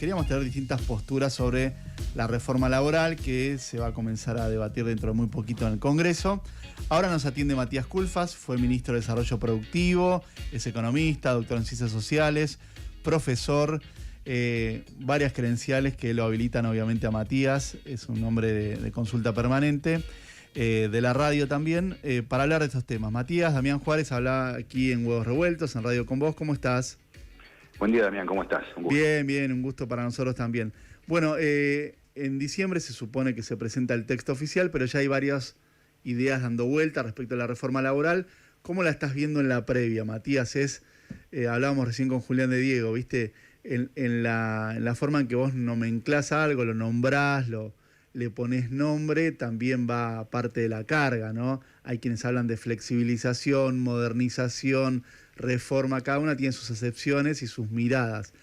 queríamos tener distintas posturas sobre la reforma laboral que se va a comenzar a debatir dentro de muy poquito en el Congreso. Ahora nos atiende Matías Culfas, fue ministro de Desarrollo Productivo, es economista, doctor en Ciencias Sociales, profesor, varias credenciales que lo habilitan obviamente a Matías, es un hombre de consulta permanente. De la radio también, para hablar de estos temas. Matías, Damián Juárez habla aquí en Huevos Revueltos, en Radio Con Vos. ¿Cómo estás? Buen día, Damián, ¿cómo estás? Un gusto. Bien, bien, un gusto para nosotros también. Bueno, en diciembre se supone que se presenta el texto oficial, pero ya hay varias ideas dando vuelta respecto a la reforma laboral. ¿Cómo la estás viendo en la previa, Matías? Hablábamos recién con Julián de Diego, ¿viste? En la forma en que vos nomenclás algo, lo nombrás, le pones nombre, también va parte de la carga, ¿no? Hay quienes hablan de flexibilización, modernización, reforma, cada una tiene sus acepciones y sus miradas.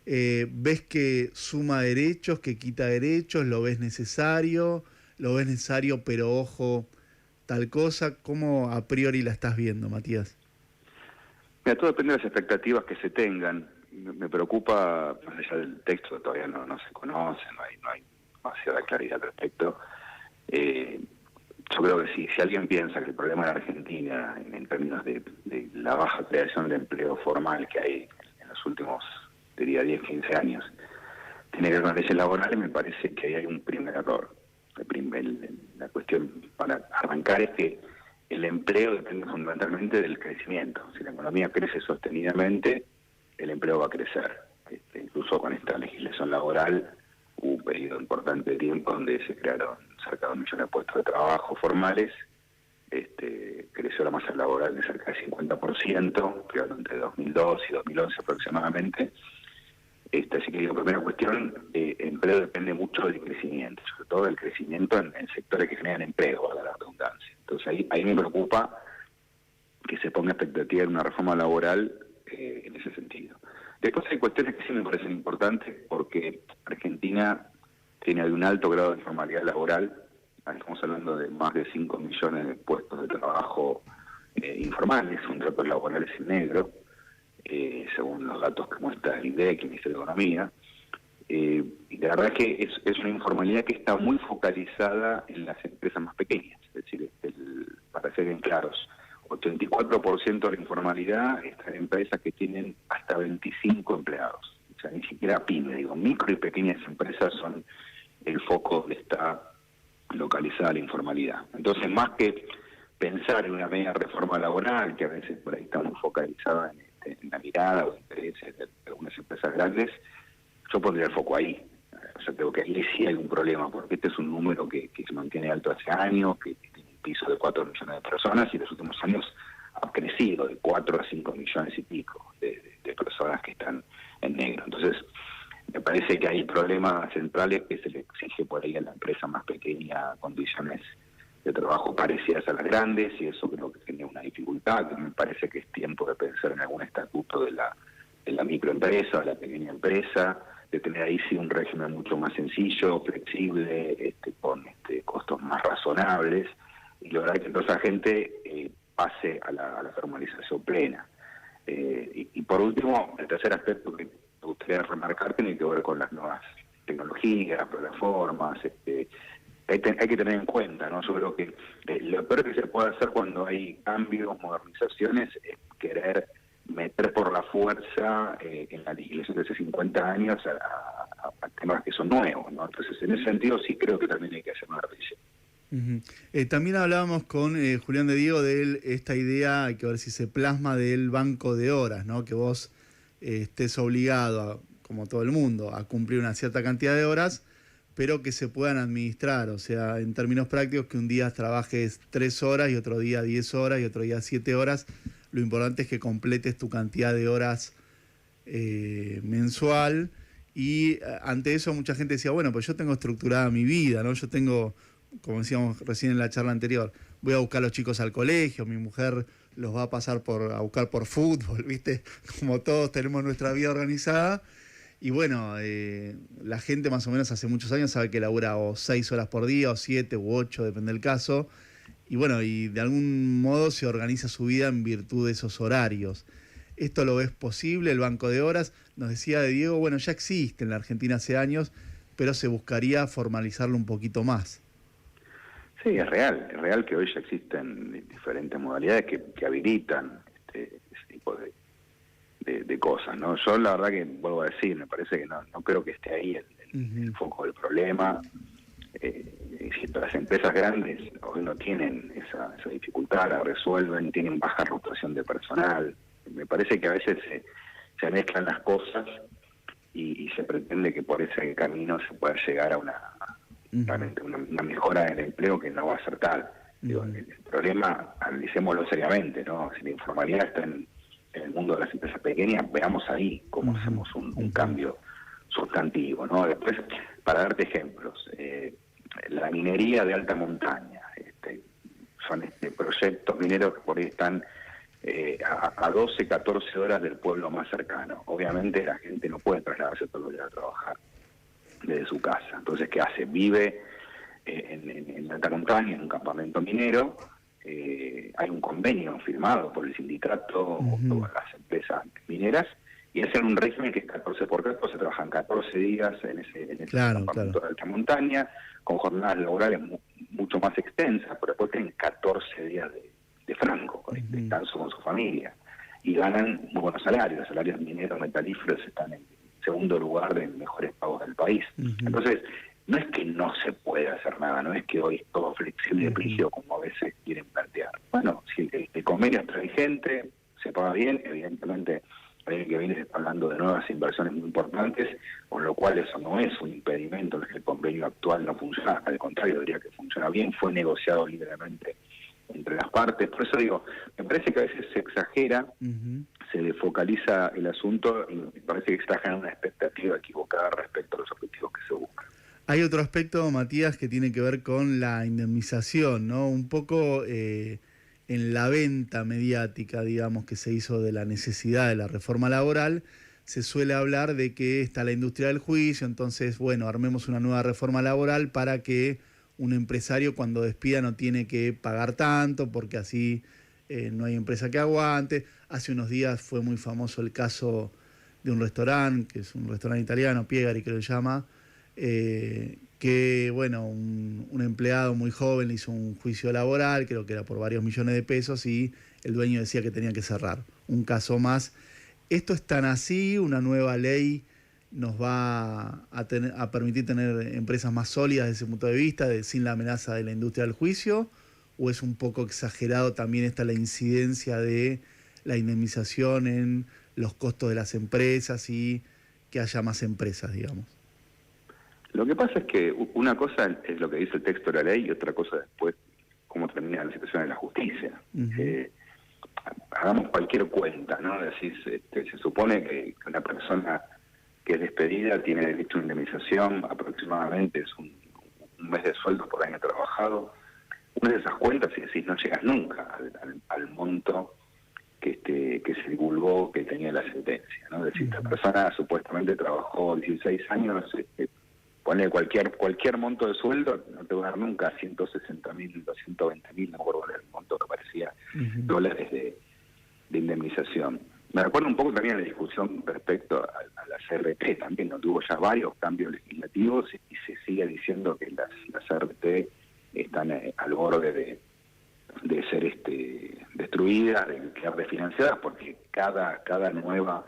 ¿Ves que suma derechos, que quita derechos? ¿Lo ves necesario pero ojo, tal cosa? ¿Cómo a priori la estás viendo, Matías? Mira, todo depende de las expectativas que se tengan. Me preocupa, más allá del texto, todavía no se conoce, no hay demasiada claridad al respecto. Yo creo que si alguien piensa que el problema de Argentina, en términos de la baja creación de empleo formal que hay en los últimos, diría, 10, 15 años, tiene que ver con leyes laborales, me parece que ahí hay un primer error. La cuestión para arrancar es que el empleo depende fundamentalmente del crecimiento. Si la economía crece sostenidamente, el empleo va a crecer. Incluso con esta legislación laboral, hubo un periodo importante de tiempo donde se crearon cerca de 1 millón de puestos de trabajo formales, creció la masa laboral de cerca del 50%, creo entre 2002 y 2011 aproximadamente. Así que digo, primera cuestión, empleo depende mucho del crecimiento, sobre todo del crecimiento en sectores que generan empleo, a la redundancia. Entonces ahí me preocupa que se ponga expectativa en una reforma laboral en ese sentido. Después hay cuestiones que sí me parecen importantes, porque Argentina tiene un alto grado de informalidad laboral. Estamos hablando de más de 5 millones de puestos de trabajo informales, contratos laborales en negro, según los datos que muestra el INDEC, el Ministerio de Economía. Y la verdad es que es una informalidad que está muy focalizada en las empresas más pequeñas. Es decir, para ser bien claros, 84% de la informalidad está en empresas que tienen hasta 25 empleados. O sea, ni siquiera pyme, micro y pequeñas empresas son el foco donde está localizada la informalidad. Entonces, más que pensar en una media reforma laboral, que a veces por ahí está muy focalizada en la mirada o intereses de algunas empresas grandes, yo pondría el foco ahí. O sea, creo que ahí sí hay un problema, porque este es un número que se mantiene alto hace años, que tiene un piso de 4 millones de personas, y en los últimos años ha crecido de 4 a 5 millones y pico de personas que están en negro. Entonces, me parece que hay problemas centrales que se le exige por ahí a la empresa más pequeña condiciones de trabajo parecidas a las grandes, y eso creo que tiene una dificultad, que me parece que es tiempo de pensar en algún estatuto de la microempresa, de la pequeña empresa, de tener ahí sí un régimen mucho más sencillo, flexible, con costos más razonables, y lograr que toda esa gente pase a la formalización plena. Y por último, el tercer aspecto que me gustaría remarcar tiene que ver con las nuevas tecnologías, plataformas. Hay que tener en cuenta, ¿no? Yo creo que lo peor que se puede hacer cuando hay cambios, modernizaciones, es querer meter por la fuerza en la legislación de hace 50 años a temas que son nuevos, ¿no? Entonces, en ese sentido sí creo que también hay que hacer una revisión. También hablábamos con Julián de Diego de esta idea, hay que ver si se plasma del banco de horas, ¿no? Que vos estés obligado, como todo el mundo, a cumplir una cierta cantidad de horas, pero que se puedan administrar, o sea, en términos prácticos, que un día trabajes 3 horas y otro día 10 horas y otro día 7 horas. Lo importante es que completes tu cantidad de horas mensual, y ante eso mucha gente decía, bueno, pues yo tengo estructurada mi vida, ¿no? Yo tengo, como decíamos recién en la charla anterior, voy a buscar a los chicos al colegio, mi mujer los va a pasar a buscar por fútbol, ¿viste? Como todos tenemos nuestra vida organizada. Y bueno, la gente más o menos hace muchos años sabe que labura o 6 horas por día, o 7 u 8, depende del caso. Y bueno, y de algún modo se organiza su vida en virtud de esos horarios. ¿Esto lo ves posible? El banco de horas, nos decía de Diego, bueno, ya existe en la Argentina hace años, pero se buscaría formalizarlo un poquito más. Sí, es real que hoy ya existen diferentes modalidades que habilitan ese tipo de cosas, ¿no? Yo la verdad que vuelvo a decir, me parece que no creo que esté ahí el foco del problema. Insisto, las empresas grandes hoy no tienen esa dificultad, la resuelven, tienen baja rotación de personal. Me parece que a veces se mezclan las cosas y se pretende que por ese camino se pueda llegar a realmente una mejora del empleo que no va a ser tal. Digo, el problema, analicémoslo seriamente, ¿no? Si la informalidad está en el mundo de las empresas pequeñas, veamos ahí cómo hacemos un cambio sustantivo, ¿no? Después, para darte ejemplos, la minería de alta montaña, son proyectos mineros que por ahí están a 12, 14 horas del pueblo más cercano. Obviamente la gente no puede trasladarse todos los días a trabajar desde su casa. Entonces, ¿qué hace? Vive en alta montaña, en un campamento minero. Hay un convenio firmado por el sindicato o todas las empresas mineras y hacen un régimen que es 14 por 14, trabajan 14 días en ese campamento de alta montaña, con jornadas laborales mucho más extensas, pero después tienen 14 días de franco, con descanso con su familia, y ganan muy buenos salarios. Los salarios mineros metalíferos están en segundo lugar de mejores pagos del país. Entonces, no es que no se puede hacer nada, no es que hoy es todo flexible y rígido como a veces quieren plantear. Bueno, si el convenio está vigente, se paga bien, evidentemente el año que viene se está hablando de nuevas inversiones muy importantes, con lo cual eso no es un impedimento de que el convenio actual no funciona, al contrario, diría que funciona bien, fue negociado libremente entre las partes. Por eso digo, me parece que a veces se exagera, se desfocaliza el asunto y me parece que está generando una expectativa equivocada respecto a los objetivos que se buscan. Hay otro aspecto, Matías, que tiene que ver con la indemnización, ¿no? Un poco en la venta mediática, digamos, que se hizo de la necesidad de la reforma laboral, se suele hablar de que está la industria del juicio, entonces, bueno, armemos una nueva reforma laboral para que un empresario cuando despida no tiene que pagar tanto, porque así no hay empresa que aguante. Hace unos días fue muy famoso el caso de un restaurante, que es un restaurante italiano, Piegari que lo llama, que bueno, un empleado muy joven le hizo un juicio laboral, creo que era por varios millones de pesos, y el dueño decía que tenía que cerrar. Un caso más. ¿Esto es tan así? ¿Una nueva ley nos va a permitir tener empresas más sólidas desde ese punto de vista, sin la amenaza de la industria del juicio? ¿O es un poco exagerado también la incidencia de la indemnización en los costos de las empresas y que haya más empresas, digamos? Lo que pasa es que una cosa es lo que dice el texto de la ley y otra cosa después cómo termina la situación en la justicia. Hagamos cualquier cuenta, ¿no? Es decir, se supone que una persona que es despedida tiene derecho a una indemnización, aproximadamente es un mes de sueldo por año trabajado. Una de esas cuentas, si decís, no llegas nunca al monto que se divulgó que tenía la sentencia, ¿no? Es decir, esta persona supuestamente trabajó 16 años, pone cualquier monto de sueldo, no te va a dar nunca 160.000, 220.000, no me acuerdo el monto que parecía, dólares de indemnización. Me recuerda un poco también a la discusión respecto a la CRT también, donde hubo ya varios cambios legislativos y se sigue diciendo que las CRT están al borde de ser destruidas, de quedar desfinanciadas, porque cada nueva,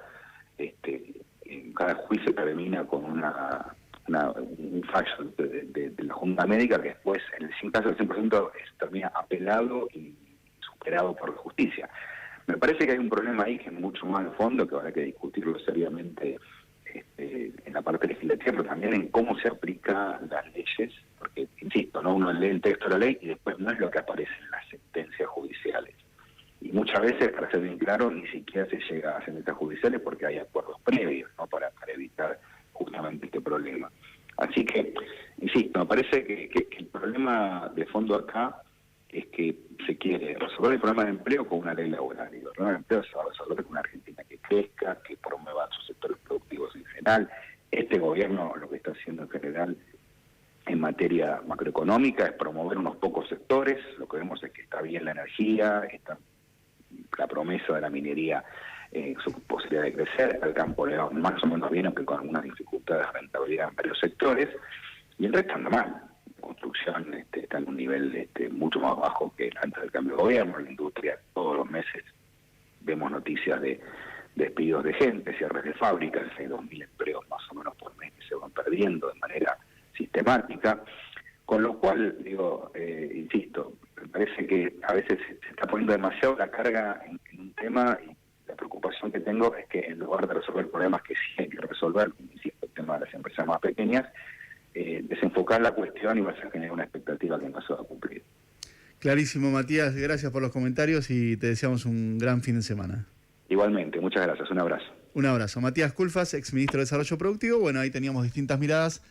cada juicio termina con un fallo de la Junta Médica que después, en el caso del 100%, termina apelado y superado por la justicia. Me parece que hay un problema ahí que es mucho más de fondo, que habrá que discutirlo seriamente en la parte legislativa, pero también en cómo se aplican las leyes, porque, insisto, ¿no? Uno lee el texto de la ley y después no es lo que aparece en las sentencias judiciales. Y muchas veces, para ser bien claro, ni siquiera se llega a sentencias judiciales porque hay acuerdos previos, ¿no? para evitar justamente este problema. Así que, insisto, me parece que el problema de fondo acá es que se quiere resolver el problema de empleo con una ley laboral. Y el problema de empleo se va a resolver con una Argentina que crezca, que promueva sus sectores productivos en general. Este gobierno lo que está haciendo en general en materia macroeconómica es promover unos pocos sectores. Lo que vemos es que está bien la energía, está la promesa de la minería su posibilidad de crecer. Al campo le va más o menos bien, aunque con algunas dificultades de rentabilidad en varios sectores, y el resto anda mal. La construcción está en un nivel mucho más bajo que antes del cambio de gobierno. La industria, todos los meses vemos noticias de despidos de gente, cierres de fábricas, hay 2.000 empleos más o menos por mes que se van perdiendo de manera sistemática, con lo cual, insisto, me parece que a veces se está poniendo demasiado la carga en un tema, y la preocupación que tengo es que en lugar de resolver problemas que sí hay que resolver, como insisto, el tema de las empresas más pequeñas, desenfocar la cuestión y vas a generar una expectativa que no se va a cumplir. Clarísimo, Matías, gracias por los comentarios y te deseamos un gran fin de semana. Igualmente, muchas gracias, un abrazo. Un abrazo. Matías Culfas, exministro de Desarrollo Productivo. Bueno, ahí teníamos distintas miradas